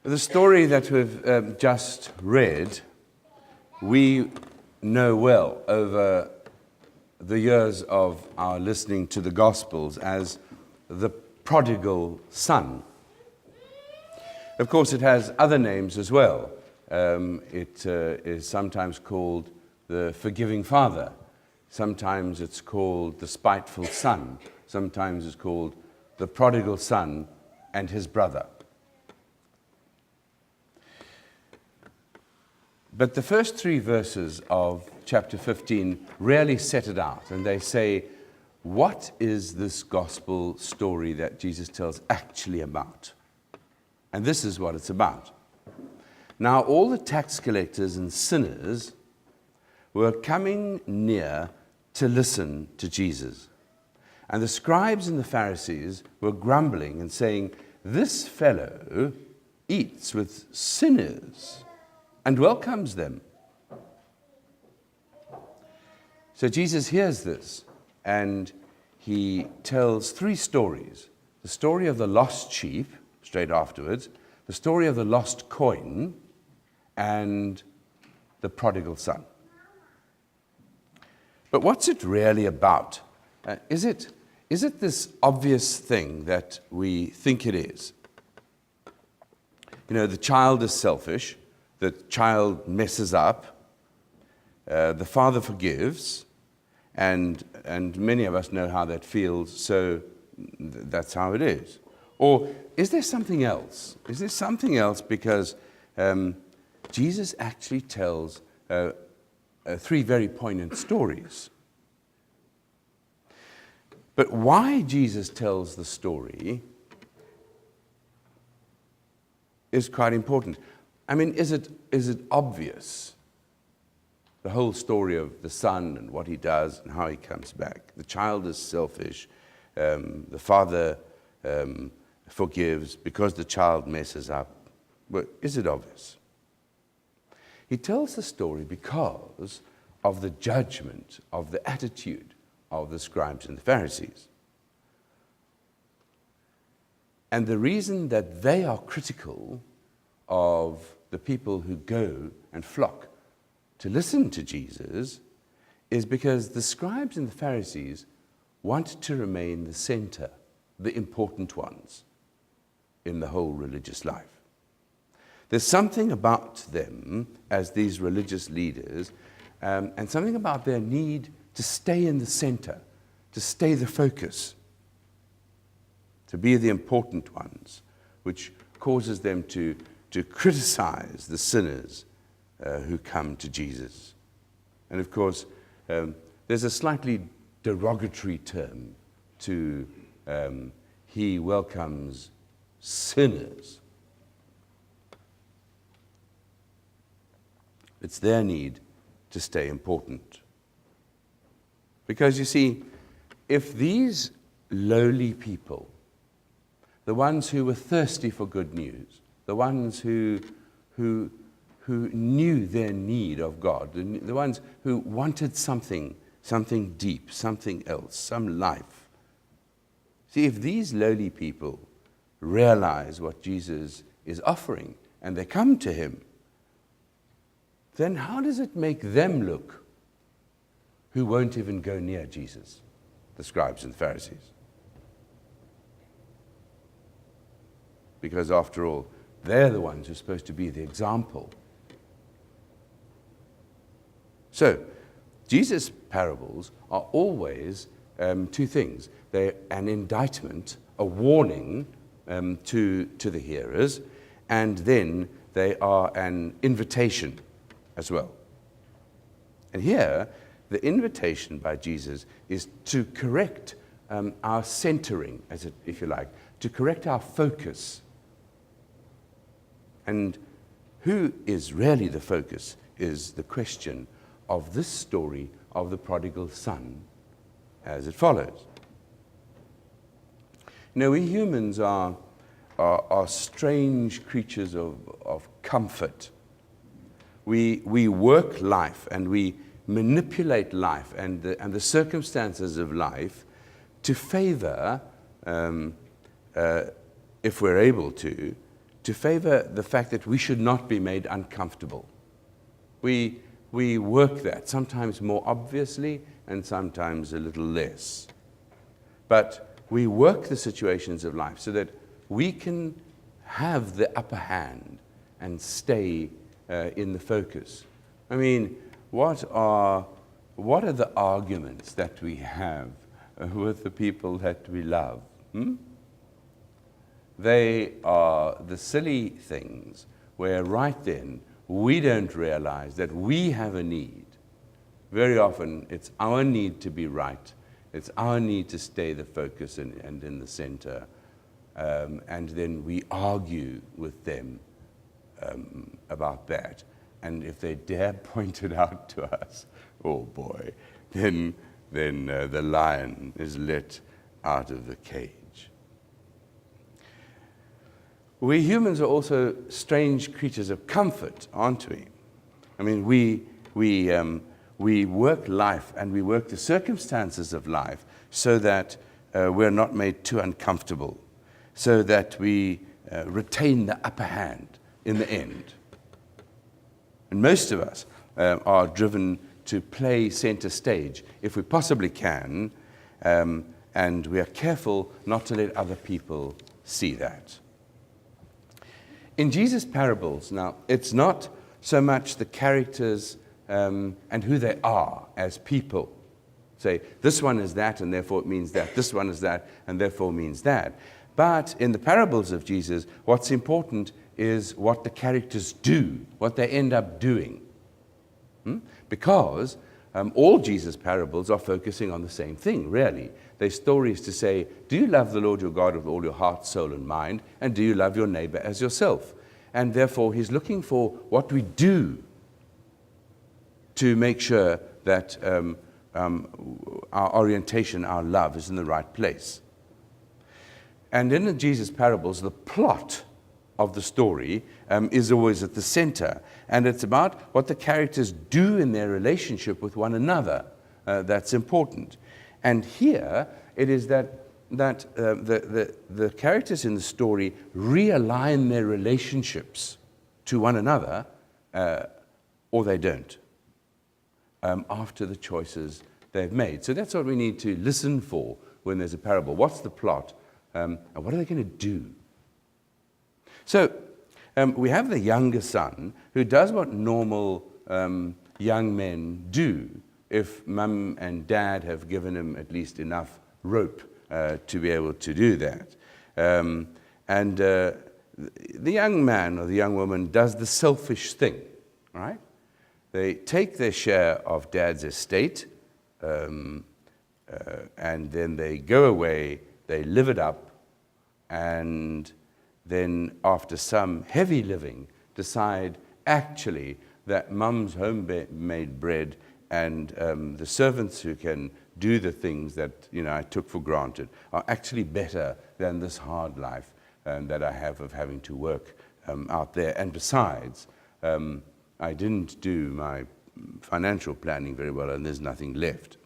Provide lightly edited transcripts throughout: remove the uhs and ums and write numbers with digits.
The story that we've just read, we know well over the years of our listening to the Gospels as the prodigal son. Of course, it has other names as well. It is sometimes called the forgiving father. Sometimes it's called the spiteful son. Sometimes it's called the prodigal son and his brother. But the first three verses of chapter 15 really set it out, and they say, what is this gospel story that Jesus tells actually about? And this is what it's about. Now, all the tax collectors and sinners were coming near to listen to Jesus. And the scribes and the Pharisees were grumbling and saying, this fellow eats with sinners and welcomes them. So Jesus hears this, and he tells three stories. The story of the lost sheep, straight afterwards, the story of the lost coin, and the prodigal son. But what's it really about? Is it this obvious thing that we think it is? You know, the child is selfish. The child messes up, the father forgives, and many of us know how that feels, so that's how it is. Or is there something else? Is there something else because Jesus actually tells three very poignant stories. But why Jesus tells the story is quite important. I mean, is it obvious, the whole story of the son and what he does and how he comes back? The child is selfish. The father forgives because the child messes up. But is it obvious? He tells the story because of the judgment, of the attitude of the scribes and the Pharisees. And the reason that they are critical of the people who go and flock to listen to Jesus is because the scribes and the Pharisees want to remain the center, the important ones in the whole religious life. There's something about them as these religious leaders and something about their need to stay in the center, to stay the focus, to be the important ones, which causes them to criticize the sinners who come to Jesus. And of course, there's a slightly derogatory term to he welcomes sinners. It's their need to stay important. Because you see, if these lowly people, the ones who were thirsty for good news, the ones who knew their need of God, the ones who wanted something deep, something else, some life. See, if these lowly people realize what Jesus is offering and they come to him, then how does it make them look who won't even go near Jesus, the scribes and Pharisees? Because after all, they're the ones who are supposed to be the example. So, Jesus' parables are always two things. They're an indictment, a warning to the hearers, and then they are an invitation as well. And here, the invitation by Jesus is to correct our centering, if you like, to correct our focus. And who is really the focus is the question of this story of the prodigal son as it follows. You know, we humans are strange creatures of comfort. We work life and we manipulate life and the circumstances of life to favor, if we're able to to favor the fact that we should not be made uncomfortable. We work that, sometimes more obviously and sometimes a little less. But we work the situations of life so that we can have the upper hand and stay in the focus. I mean, what are the arguments that we have with the people that we love? They are the silly things where right then we don't realize that we have a need. Very often it's our need to be right. It's our need to stay the focus and in the center. And then we argue with them about that. And if they dare point it out to us, oh boy, then the lion is let out of the cage. We humans are also strange creatures of comfort, aren't we? I mean, we work life and we work the circumstances of life so that we're not made too uncomfortable, so that we retain the upper hand in the end. And most of us are driven to play center stage if we possibly can, and we are careful not to let other people see that. In Jesus' parables, now, it's not so much the characters and who they are as people. Say, this one is that, and therefore it means that. This one is that, and therefore means that. But in the parables of Jesus, what's important is what the characters do, what they end up doing. Because all Jesus' parables are focusing on the same thing, really. They're stories to say, do you love the Lord your God with all your heart, soul, and mind? And do you love your neighbor as yourself? And therefore, he's looking for what we do to make sure that our orientation, our love is in the right place. And in the Jesus parables, the plot of the story is always at the center. And it's about what the characters do in their relationship with one another that's important. And here, it is that the characters in the story realign their relationships to one another, or they don't, after the choices they've made. So that's what we need to listen for when there's a parable. What's the plot? And what are they going to do? So we have the younger son who does what normal young men do if mum and dad have given him at least enough rope to be able to do that. The young man or the young woman does the selfish thing, right? They take their share of dad's estate, and then they go away, they live it up, and then after some heavy living, decide actually that mum's homemade bread and the servants who can do the things that I took for granted are actually better than this hard life that I have of having to work out there. And besides, I didn't do my financial planning very well, and there's nothing left.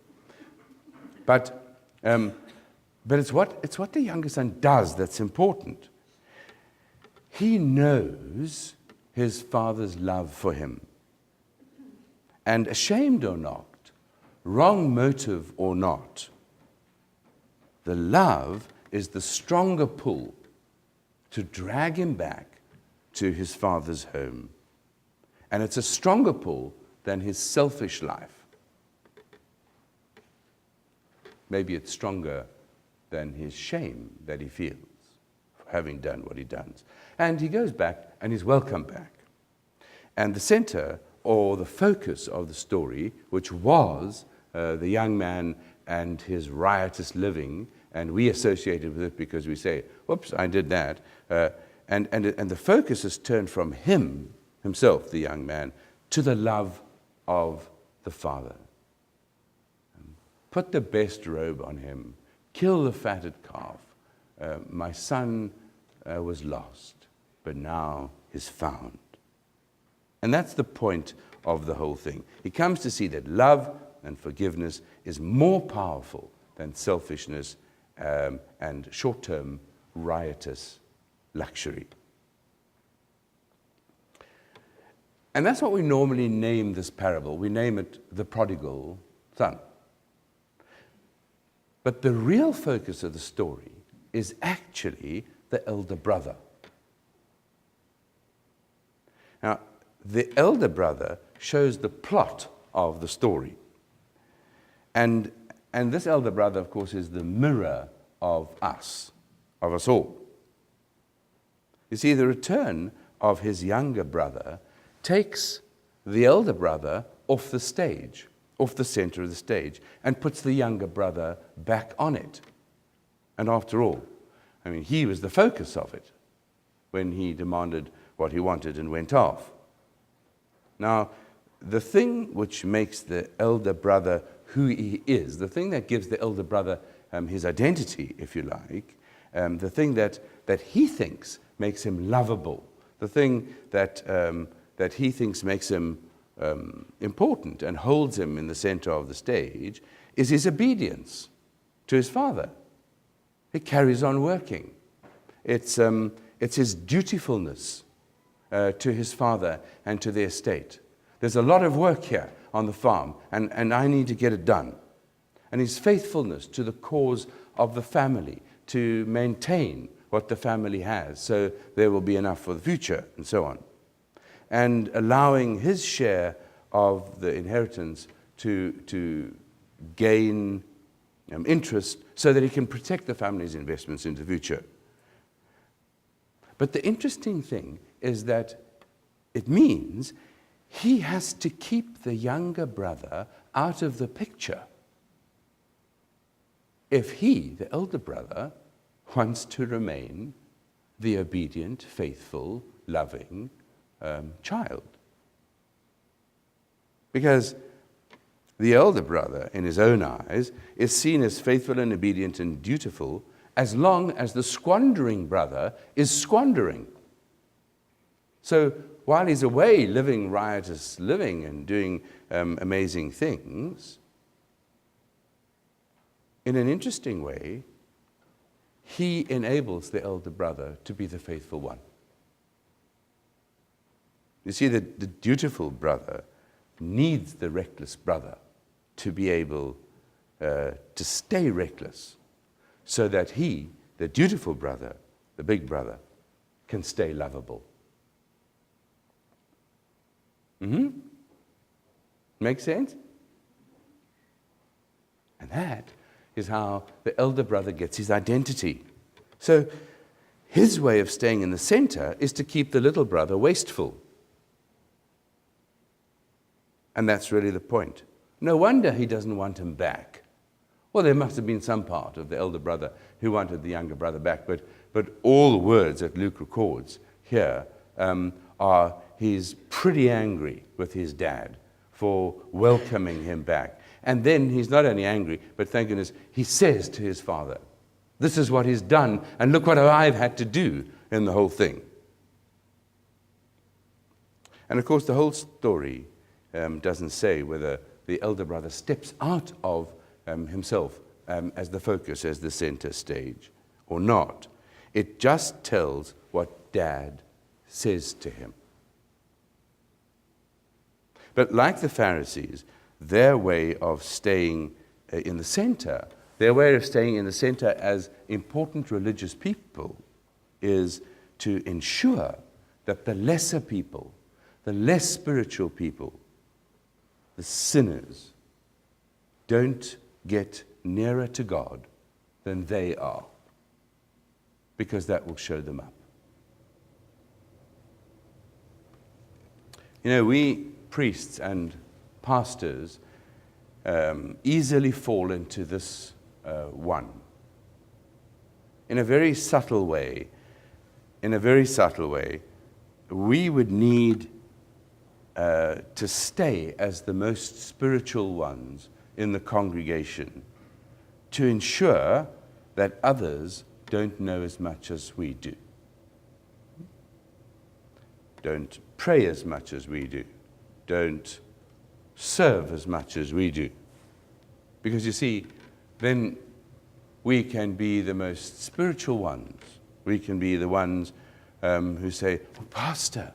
But it's what the younger son does that's important. He knows his father's love for him. And ashamed or not, wrong motive or not, the love is the stronger pull to drag him back to his father's home. And it's a stronger pull than his selfish life. Maybe it's stronger than his shame that he feels for having done what he does. And he goes back and he's welcomed back. And the center or the focus of the story, which was the young man and his riotous living, and we associated with it because we say, whoops, I did that. And the focus is turned from himself, the young man, to the love of the father. Put the best robe on him. Kill the fatted calf. My son was lost, but now is found. And that's the point of the whole thing. He comes to see that love and forgiveness is more powerful than selfishness and short-term riotous luxury. And that's what we normally name this parable. We name it the prodigal son. But the real focus of the story is actually the elder brother. Now, the elder brother shows the plot of the story. And this elder brother, of course, is the mirror of us all. You see, the return of his younger brother takes the elder brother off the stage, off the center of the stage, and puts the younger brother back on it. And after all, I mean, he was the focus of it when he demanded what he wanted and went off. Now, the thing which makes the elder brother who he is, the thing that gives the elder brother his identity, if you like, the thing that he thinks makes him lovable, the thing that he thinks makes him important and holds him in the center of the stage, is his obedience to his father. He carries on working. It's his dutifulness to his father and to the estate. There's a lot of work here on the farm, and I need to get it done. And his faithfulness to the cause of the family, to maintain what the family has, so there will be enough for the future, and so on. And allowing his share of the inheritance to gain interest so that he can protect the family's investments in the future. But the interesting thing is that it means he has to keep the younger brother out of the picture if he, the elder brother, wants to remain the obedient, faithful, loving child. Because the elder brother, in his own eyes, is seen as faithful and obedient and dutiful as long as the squandering brother is squandering. So while he's away living riotous living and doing amazing things, in an interesting way, he enables the elder brother to be the faithful one. You see, the dutiful brother needs the reckless brother to be able to stay reckless so that he, the dutiful brother, the big brother, can stay lovable. Make sense? And that is how the elder brother gets his identity. So his way of staying in the center is to keep the little brother wasteful. And that's really the point. No wonder he doesn't want him back. Well, there must have been some part of the elder brother who wanted the younger brother back, but all the words that Luke records here are he's pretty angry with his dad for welcoming him back. And then he's not only angry, but thank goodness, he says to his father, this is what he's done, and look what I've had to do in the whole thing. And of course, the whole story doesn't say whether the elder brother steps out of himself as the focus, as the center stage, or not. It just tells what dad says to him. But like the Pharisees, their way of staying in the center, their way of staying in the center as important religious people is to ensure that the lesser people, the less spiritual people, the sinners, don't get nearer to God than they are, because that will show them up. You know, we priests and pastors easily fall into this one. In a very subtle way, we would need to stay as the most spiritual ones in the congregation to ensure that others don't know as much as we do, don't pray as much as we do, don't serve as much as we do. Because you see, then we can be the most spiritual ones. We can be the ones who say, oh, Pastor,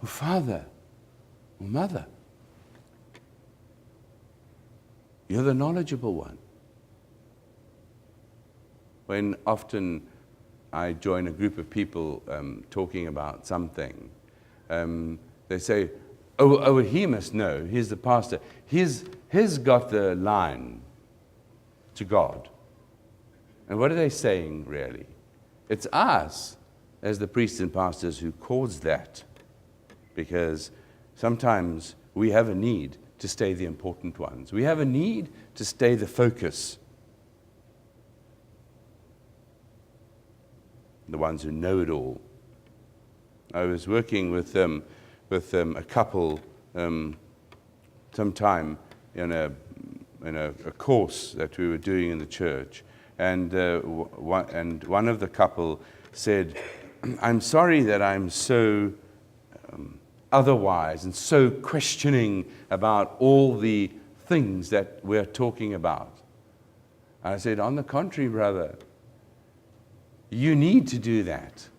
oh, Father, or mother. You're the knowledgeable one. When often I join a group of people talking about something, they say, oh, he must know, he's the pastor. He's got the line to God. And what are they saying, really? It's us, as the priests and pastors, who cause that. Because sometimes we have a need to stay the important ones. We have a need to stay the focus. The ones who know it all. I was working with a couple sometime in a course that we were doing in the church, and one of the couple said, "I'm sorry that I'm so otherwise and so questioning about all the things that we're talking about." And I said, "On the contrary, brother, you need to do that.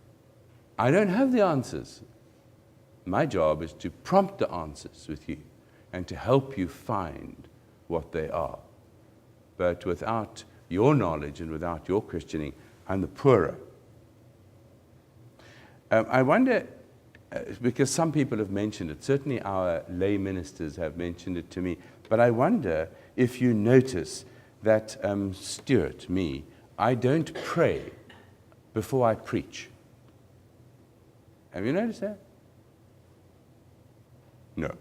I don't have the answers. My job is to prompt the answers with you and to help you find what they are. But without your knowledge and without your questioning, I'm the poorer." I wonder, because some people have mentioned it, certainly our lay ministers have mentioned it to me, but I wonder if you notice that, Stuart, me, I don't pray before I preach. Have you noticed that? No.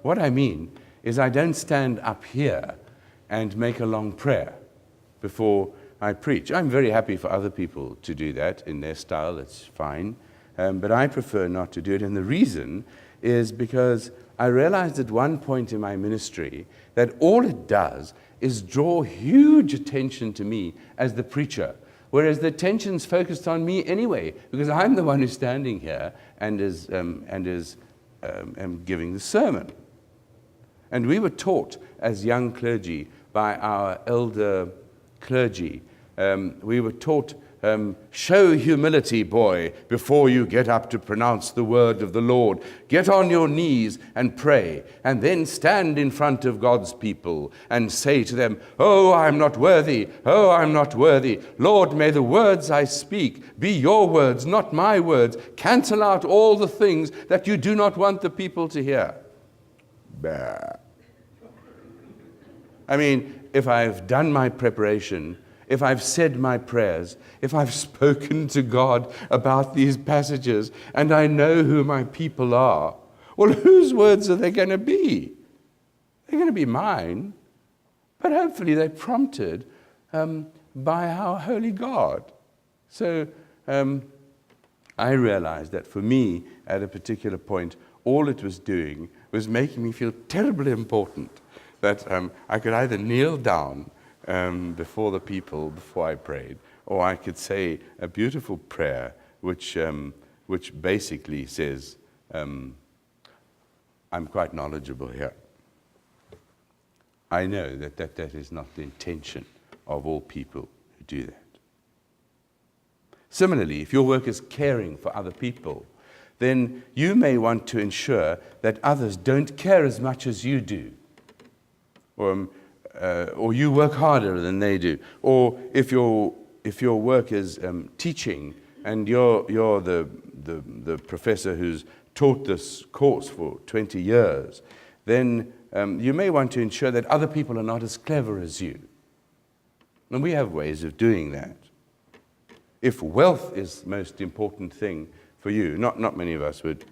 What I mean is I don't stand up here and make a long prayer before I preach. I'm very happy for other people to do that in their style, it's fine. But I prefer not to do it. And the reason is because I realized at one point in my ministry that all it does is draw huge attention to me as the preacher, whereas the attention's focused on me anyway, because I'm the one who's standing here and is giving the sermon. And we were taught as young clergy by our elder clergy, we were taught, show humility, boy, before you get up to pronounce the word of the Lord. Get on your knees and pray, and then stand in front of God's people and say to them, "Oh, I'm not worthy. Oh, I'm not worthy. Lord, may the words I speak be your words, not my words. Cancel out all the things that you do not want the people to hear." Bah. I mean, if I've done my preparation, if I've said my prayers, if I've spoken to God about these passages, and I know who my people are, well, whose words are they going to be? They're going to be mine, but hopefully they're prompted by our holy God. So I realized that for me, at a particular point, all it was doing was making me feel terribly important, that I could either kneel down before the people, before I prayed, or I could say a beautiful prayer which basically says, I'm quite knowledgeable here. I know that is not the intention of all people who do that. Similarly, if your work is caring for other people, then you may want to ensure that others don't care as much as you do. Or you work harder than they do. Or if your work is teaching, and you're the professor who's taught this course for 20 years, then you may want to ensure that other people are not as clever as you. And we have ways of doing that. If wealth is the most important thing for you, not many of us would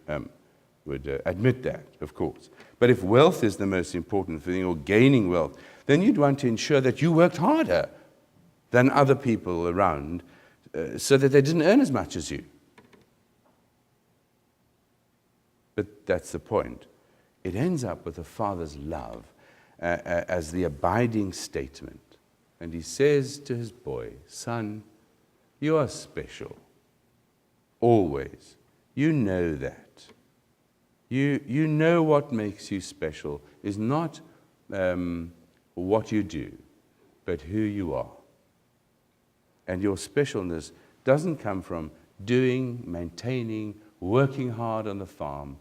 admit that, of course. But if wealth is the most important thing, or gaining wealth, then you'd want to ensure that you worked harder than other people around so that they didn't earn as much as you. But that's the point. It ends up with the Father's love as the abiding statement. And he says to his boy, "Son, you are special. Always. You know that. You know what makes you special is not what you do, but who you are. And your specialness doesn't come from doing, maintaining, working hard on the farm.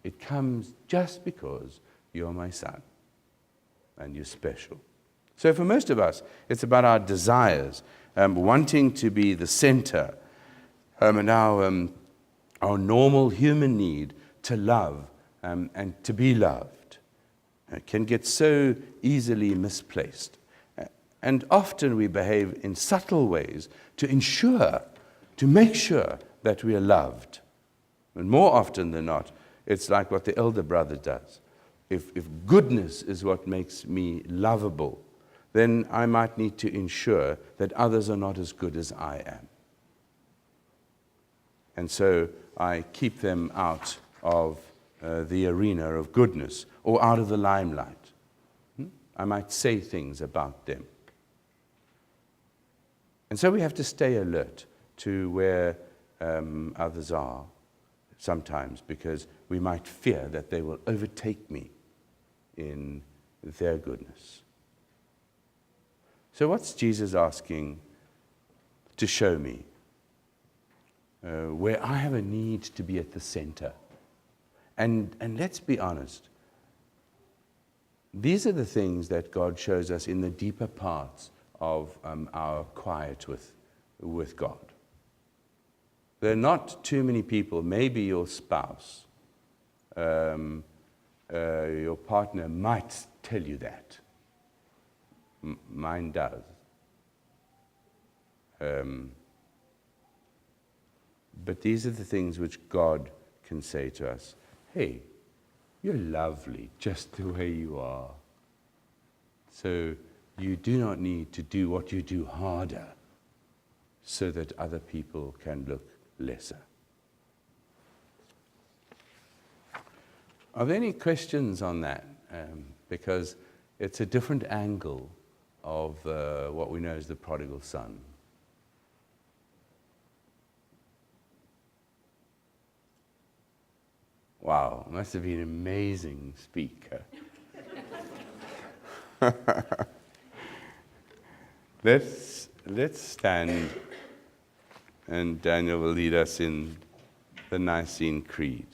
It comes just because you're my son and you're special. So for most of us, it's about our desires, wanting to be the center, and our normal human need to love and to be loved can get so easily misplaced. And often we behave in subtle ways to make sure that we are loved. And more often than not, it's like what the elder brother does. If goodness is what makes me lovable, then I might need to ensure that others are not as good as I am. And so I keep them out of the arena of goodness or out of the limelight. I might say things about them. And so we have to stay alert to where others are sometimes, because we might fear that they will overtake me in their goodness. So what's Jesus asking to show me? Where I have a need to be at the center. And let's be honest, these are the things that God shows us in the deeper parts of our quiet with God. There are not too many people, maybe your spouse, your partner might tell you that. Mine does. But these are the things which God can say to us. Hey, you're lovely just the way you are. So you do not need to do what you do harder so that other people can look lesser. Are there any questions on that? Because it's a different angle of what we know as the prodigal son. Wow, must have been an amazing speaker. Let's stand, and Daniel will lead us in the Nicene Creed.